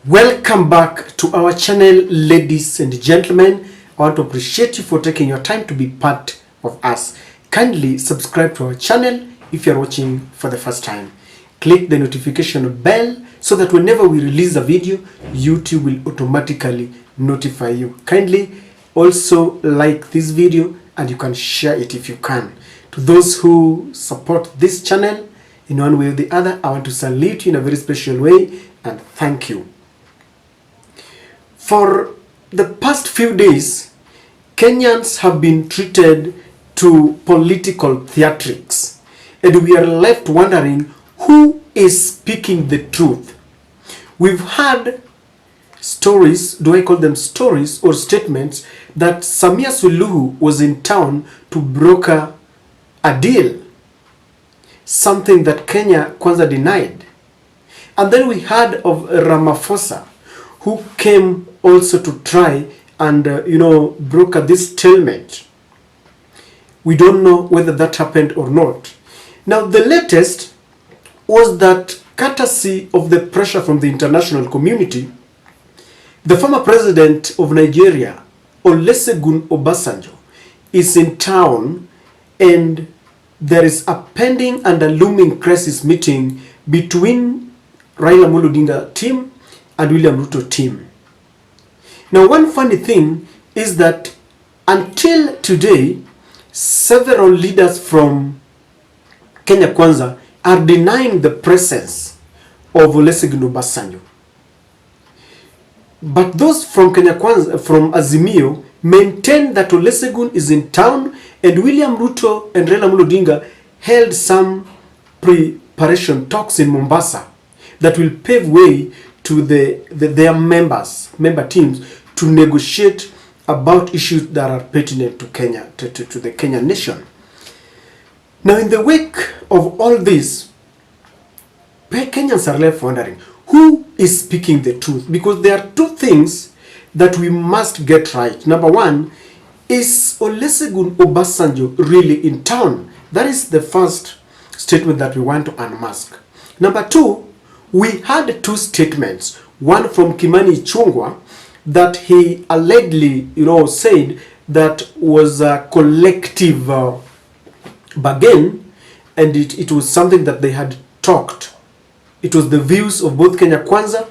Welcome back to our channel, ladies and gentlemen. I want to appreciate you for taking your time to be part of us. Kindly subscribe to our channel if you're watching for the first time. Click the notification bell so that whenever we release a video, YouTube will automatically notify you. Kindly also like this video and you can share it if you can. To those who support this channel in one way or the other, I want to salute you in a very special way and thank you. For the past few days, Kenyans have been treated to political theatrics, and we are left wondering who is speaking the truth. We've had stories, do I call them stories or statements, that Samia Suluhu was in town to broker a deal, something that Kenya Kwanza denied. And then we heard of Ramaphosa, who came also to try and broker this stalemate. We don't know whether that happened or not. Now the latest was that, courtesy of the pressure from the international community, the former president of Nigeria, Olusegun Obasanjo, is in town, and there is a pending and a looming crisis meeting between Raila Amolo Odinga team and William Ruto team. Now, one funny thing is that until today, several leaders from Kenya Kwanza are denying the presence of Olusegun Obasanjo. But those from Kenya Kwanza, from Azimio, maintain that Olusegun is in town, and William Ruto and Raila Amolo Odinga held some preparation talks in Mombasa that will pave way to their member teams to negotiate about issues that are pertinent to Kenya, to the Kenyan nation. Now, in the wake of all this, Kenyans are left wondering who is speaking the truth, because there are two things that we must get right. Number one, is Olusegun Obasanjo really in town? That is the first statement that we want to unmask. Number two, we had two statements, one from Kimani Ichungwa, that he allegedly, said that was a collective bargain, and it was something that they had talked. It was the views of both Kenya Kwanza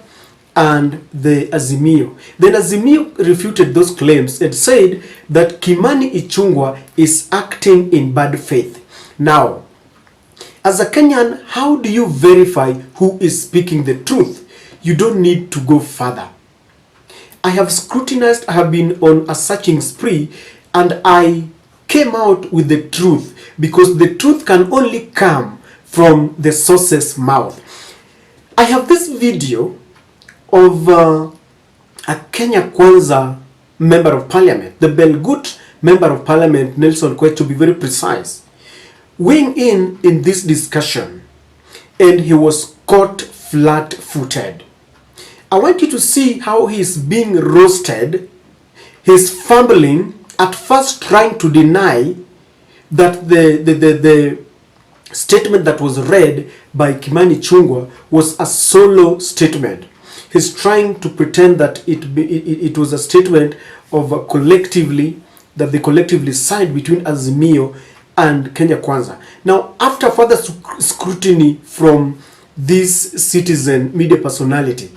and the Azimio. Then Azimio refuted those claims and said that Kimani Ichungwa is acting in bad faith. Now, as a Kenyan, how do you verify who is speaking the truth? You don't need to go further. I have scrutinized, I have been on a searching spree, and I came out with the truth, because the truth can only come from the source's mouth. I have this video of a Kenya Kwanza member of parliament, the Belgut member of parliament, Nelson Kwet, to be very precise, weighing in this discussion, and he was caught flat-footed. I want you to see how he is being roasted. He's fumbling, at first trying to deny that the statement that was read by Kimani Ichungwa was a solo statement. He's trying to pretend that it was a statement of collectively, that they collectively signed between Azimio and Kenya Kwanza. Now, after further scrutiny from this citizen media personality,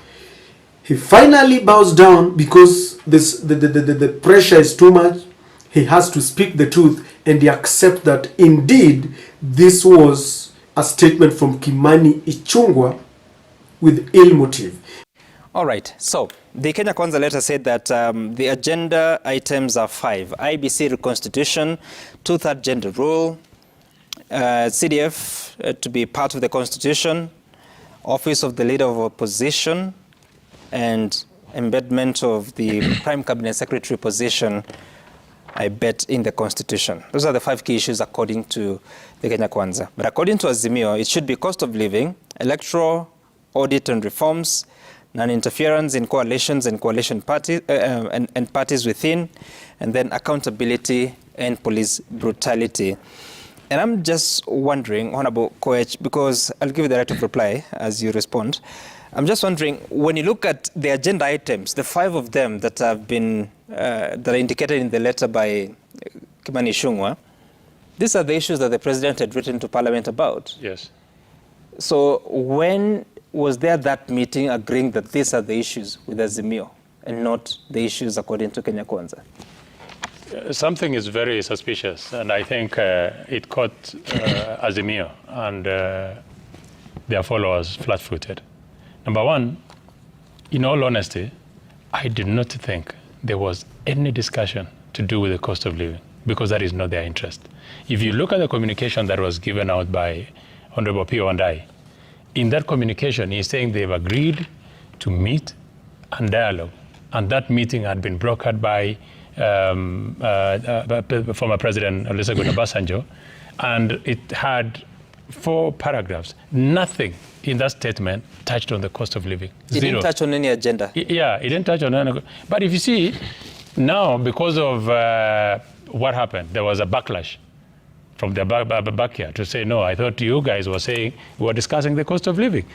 he finally bows down, because the pressure is too much. He has to speak the truth, and he accepts that indeed this was a statement from Kimani Ichungwa with ill motive. All right, so the Kenya Kwanza letter said that the agenda items are 5: IBC reconstitution, two-third gender rule, CDF to be part of the constitution, office of the leader of opposition, and embedment of the prime cabinet secretary position, I bet, in the constitution. Those are the 5 key issues according to the Kenya Kwanza. But according to Azimio, it should be cost of living, electoral audit and reforms, non-interference in coalitions and coalition parties and parties within, and then accountability and police brutality. And I'm just wondering, Honorable Koech, because I'll give you the right of reply as you respond. I'm just wondering, when you look at the agenda items, the 5 of them that have been that are indicated in the letter by Kimani Ichungwa, these are the issues that the president had written to Parliament about. Yes. So when was there that meeting agreeing that these are the issues with Azimio and not the issues according to Kenya Kwanza? Something is very suspicious, and I think it caught Azimio and their followers flat-footed. Number one, in all honesty, I did not think there was any discussion to do with the cost of living, because that is not their interest. If you look at the communication that was given out by Honorable Pio and I, in that communication, he's saying they've agreed to meet and dialogue, and that meeting had been brokered by former President Olusegun Obasanjo, and it had 4 paragraphs. Nothing in that statement touched on the cost of living. It didn't touch on any agenda. Yeah, it didn't touch on any. But if you see, now because of what happened, there was a backlash from the back here to say, no, I thought you guys were saying we were discussing the cost of living.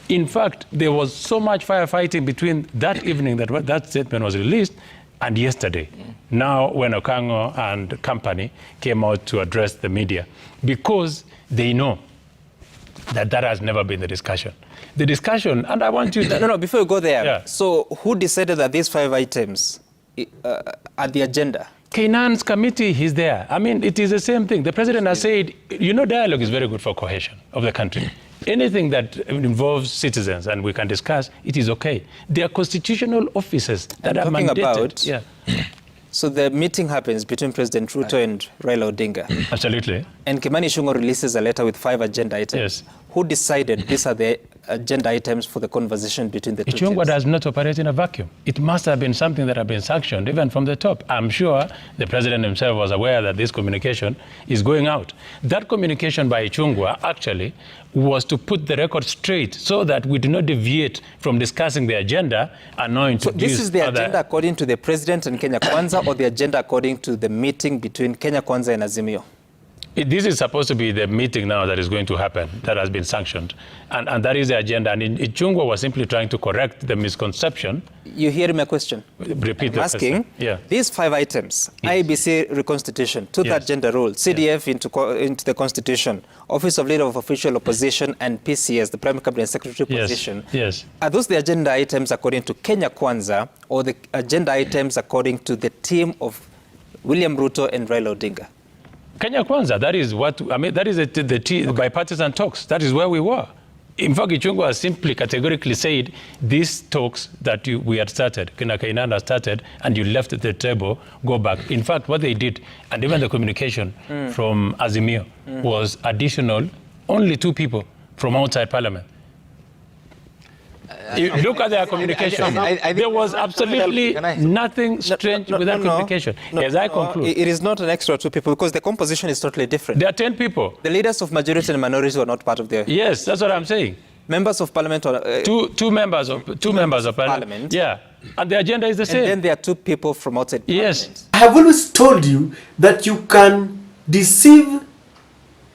In fact, there was so much firefighting between that evening that that statement was released and yesterday. Now, when Okango and company came out to address the media, because they know that that has never been the discussion. The discussion, and I want you to... No, before you go there, yeah. So who decided that these 5 items are the agenda? Kenan's committee is there. I mean, it is the same thing. The president has said, you know, dialogue is very good for cohesion of the country. Anything that involves citizens and we can discuss, it is okay. There are constitutional offices that are mandated. Yeah. So the meeting happens between President Ruto and Raila Odinga. Absolutely. And Kimani Ichungwa releases a letter with 5 agenda items. Yes. Who decided these are the agenda items for the conversation between the two Ichungwa teams? does not operate in a vacuum. It must have been something that had been sanctioned even from the top. I'm sure the president himself was aware that this communication is going out. That communication by Ichungwa actually was to put the record straight so that we do not deviate from discussing the agenda and now introduce. So this is the agenda according to the president and Kenya Kwanza, or the agenda according to the meeting between Kenya Kwanza and Azimio? This is supposed to be the meeting now that is going to happen, that has been sanctioned. And that is the agenda. And Ichungwa was simply trying to correct the misconception. You hear my question? Repeat the asking, question. Yeah. These 5 items, yes. IEBC reconstitution, 2/3 yes. gender rule, CDF yes. into the constitution, Office of Leader of Official Opposition, and PCS, the Prime Cabinet Secretary yes. position. Yes. Are those the agenda items according to Kenya Kwanza, or the agenda items according to the team of William Ruto and Raila Odinga? Kenya Kwanza, that is what, I mean, that is the bipartisan talks. That is where we were. In fact, Ichungwa simply categorically said, these talks that we had started, Kainan started, and you left at the table, go back. In fact, what they did, and even the communication from Azimio was additional, only 2 people from outside parliament. Look at their communication. There was absolutely nothing strange with that communication. As I conclude. It is not an extra 2 people, because the composition is totally different. There are 10 people. The leaders of majority and minority were not part of the... Yes, that's what I'm saying. Members of parliament... Two members of parliament. Yeah. And the agenda is the same. And then there are 2 people from outside yes. parliament. I have always told you that you can deceive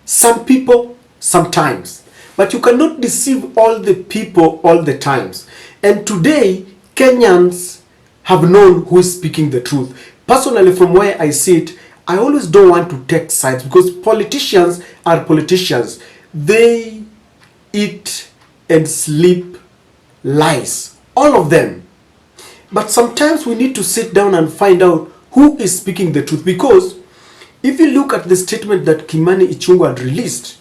some people sometimes, but you cannot deceive all the people all the times. And today, Kenyans have known who is speaking the truth. Personally, from where I sit, I always don't want to take sides, because politicians are politicians. They eat and sleep lies, all of them. But sometimes we need to sit down and find out who is speaking the truth, because if you look at the statement that Kimani Ichungwa had released,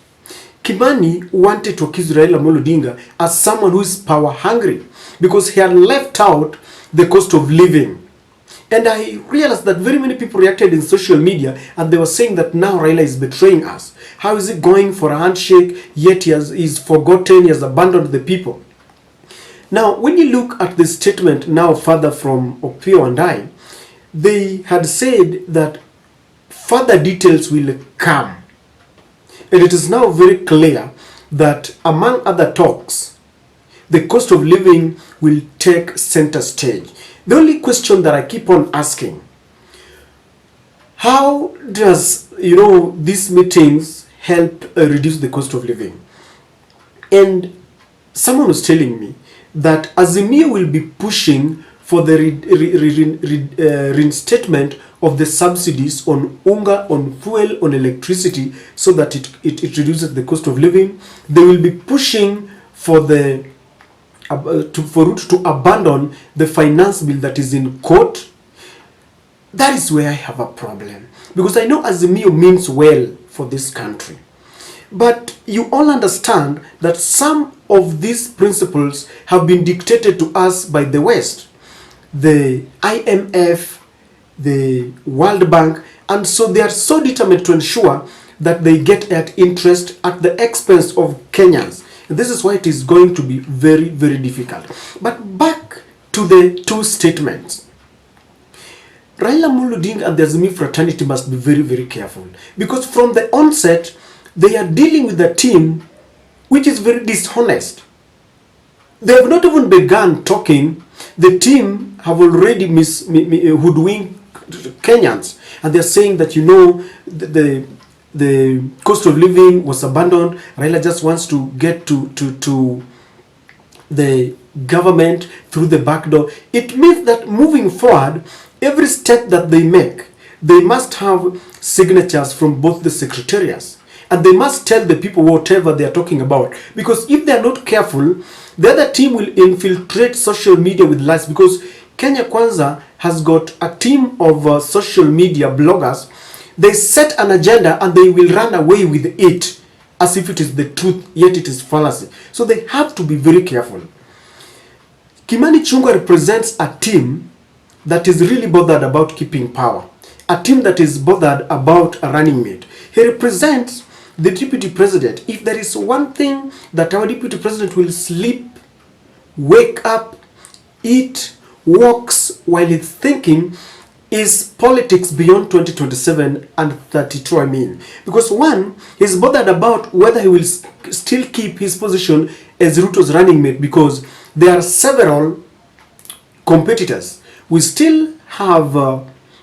Kimani wanted to accuse Raila Odinga as someone who is power hungry, because he had left out the cost of living. And I realized that very many people reacted in social media, and they were saying that now Raila is betraying us. How is it going for a handshake, yet he's forgotten, he has abandoned the people? Now, when you look at the statement now further from Opio and I, they had said that further details will come. And it is now very clear that among other talks, the cost of living will take center stage. The only question that I keep on asking, how does, these meetings help reduce the cost of living? And someone was telling me that Azimio will be pushing for the reinstatement of the subsidies on unga, on fuel, on electricity, so that it reduces the cost of living. They will be pushing for the for Ruto to abandon the finance bill that is in court. That is where I have a problem, because I know Azimio means well for this country. But you all understand that some of these principles have been dictated to us by the West, the IMF, the World Bank, and so they are so determined to ensure that they get that interest at the expense of Kenyans. And this is why it is going to be very, very difficult. But back to the two statements. Raila Amolo Odinga and the Azimio fraternity must be very, very careful, because from the onset, they are dealing with a team which is very dishonest. They have not even begun talking. The team have already hoodwinked Kenyans, and they're saying that, you know, the cost of living was abandoned. Raila just wants to get to the government through the back door. It means that moving forward, every step that they make, they must have signatures from both the secretariats. And they must tell the people whatever they are talking about. Because if they are not careful, the other team will infiltrate social media with lies. Because Kenya Kwanza has got a team of social media bloggers. They set an agenda and they will run away with it as if it is the truth, yet it is fallacy. So they have to be very careful. Kimani Ichungwa represents a team that is really bothered about keeping power. A team that is bothered about a running mate. He represents the deputy president. If there is one thing that our deputy president will sleep, wake up, eat, walks while he's thinking, is politics beyond 2027 and 32, I mean. Because one, he's bothered about whether he will still keep his position as Ruto's running mate, because there are several competitors. We still have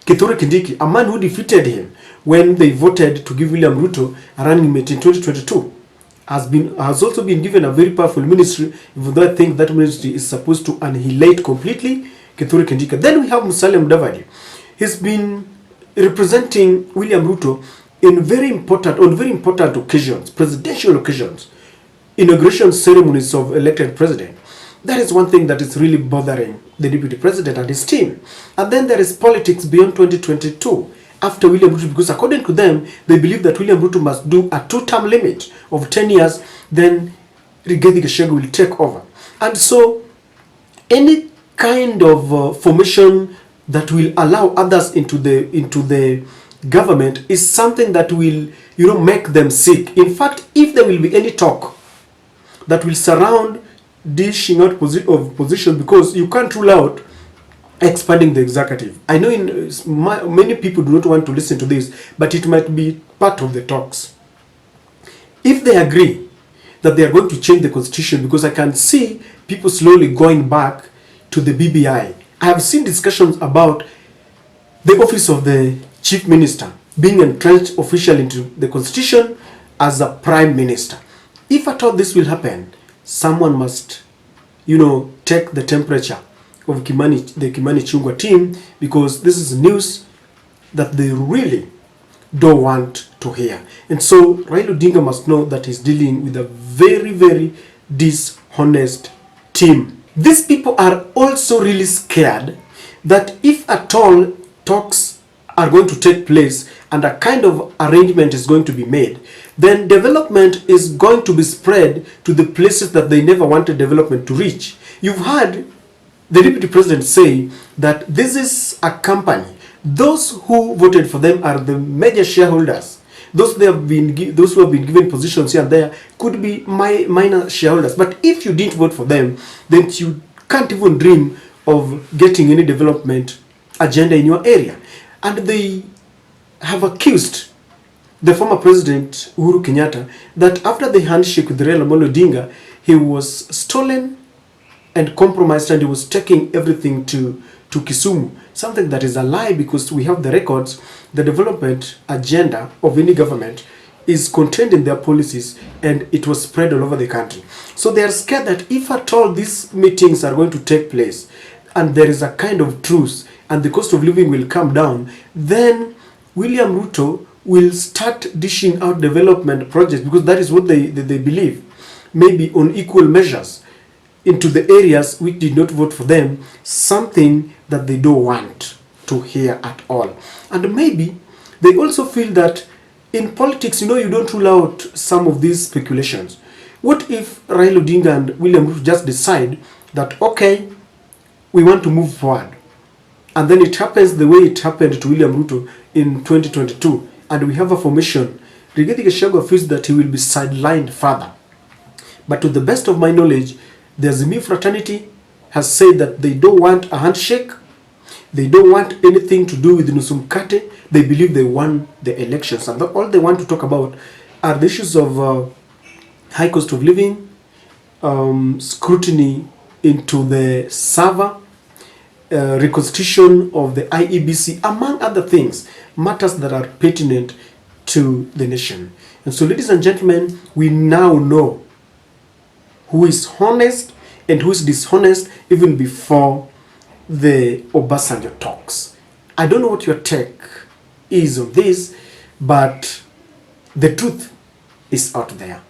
Kithure Kindiki, a man who defeated him when they voted to give William Ruto a running mate in 2022, has also been given a very powerful ministry, even though I think that ministry is supposed to annihilate completely Kithure Kindiki. Then we have Musalia Mudavadi. He's been representing William Ruto on very important occasions, presidential occasions, inauguration ceremonies of elected president. That is one thing that is really bothering the deputy president and his team. And then there is politics beyond 2022 after William Ruto, because according to them, they believe that William Ruto must do a 2-term limit of 10 years, then Rigathi Gachagua will take over. And so any kind of formation that will allow others into the government is something that will, you know, make them sick. In fact, if there will be any talk that will surround dishing out position, because you can't rule out expanding the executive. I know many people do not want to listen to this, but it might be part of the talks. If they agree that they are going to change the constitution, because I can see people slowly going back to the BBI. I have seen discussions about the office of the chief minister being entrenched officially into the constitution as a prime minister. If at all this will happen, someone must, you know, take the temperature of the Kimani Ichungwa team, because this is news that they really don't want to hear. And so Raila Odinga must know that he's dealing with a very, very dishonest team. These people are also really scared that if at all talks are going to take place and a kind of arrangement is going to be made, then development is going to be spread to the places that they never wanted development to reach. You've heard the deputy president say that this is a company. Those who voted for them are the major shareholders. Those who have been given positions here and there could be minor shareholders. But if you didn't vote for them, then you can't even dream of getting any development agenda in your area. And they have accused the former president Uhuru Kenyatta that after the handshake with Raila Amolo Odinga, he was stolen and compromised, and he was taking everything to Kisumu. Something that is a lie, because we have the records. The development agenda of any government is contained in their policies, and it was spread all over the country. So they are scared that if at all these meetings are going to take place and there is a kind of truce and the cost of living will come down, then William Ruto will start dishing out development projects, because that is what they believe, maybe on equal measures, into the areas which did not vote for them, something that they don't want to hear at all. And maybe they also feel that in politics, you know, you don't rule out some of these speculations. What if Raila Odinga and William Ruto just decide that, okay, we want to move forward, and then it happens the way it happened to William Ruto in 2022, and we have a formation. Rigathi Gachagua feels that he will be sidelined further. But to the best of my knowledge, the Azimio fraternity has said that they don't want a handshake. They don't want anything to do with Nusumkate. They believe they won the elections. And all they want to talk about are the issues of high cost of living, scrutiny into the server, reconstitution of the IEBC, among other things, matters that are pertinent to the nation. And so, ladies and gentlemen, we now know who is honest and who is dishonest even before the Obasanjo talks. I don't know what your take is on this, but the truth is out there.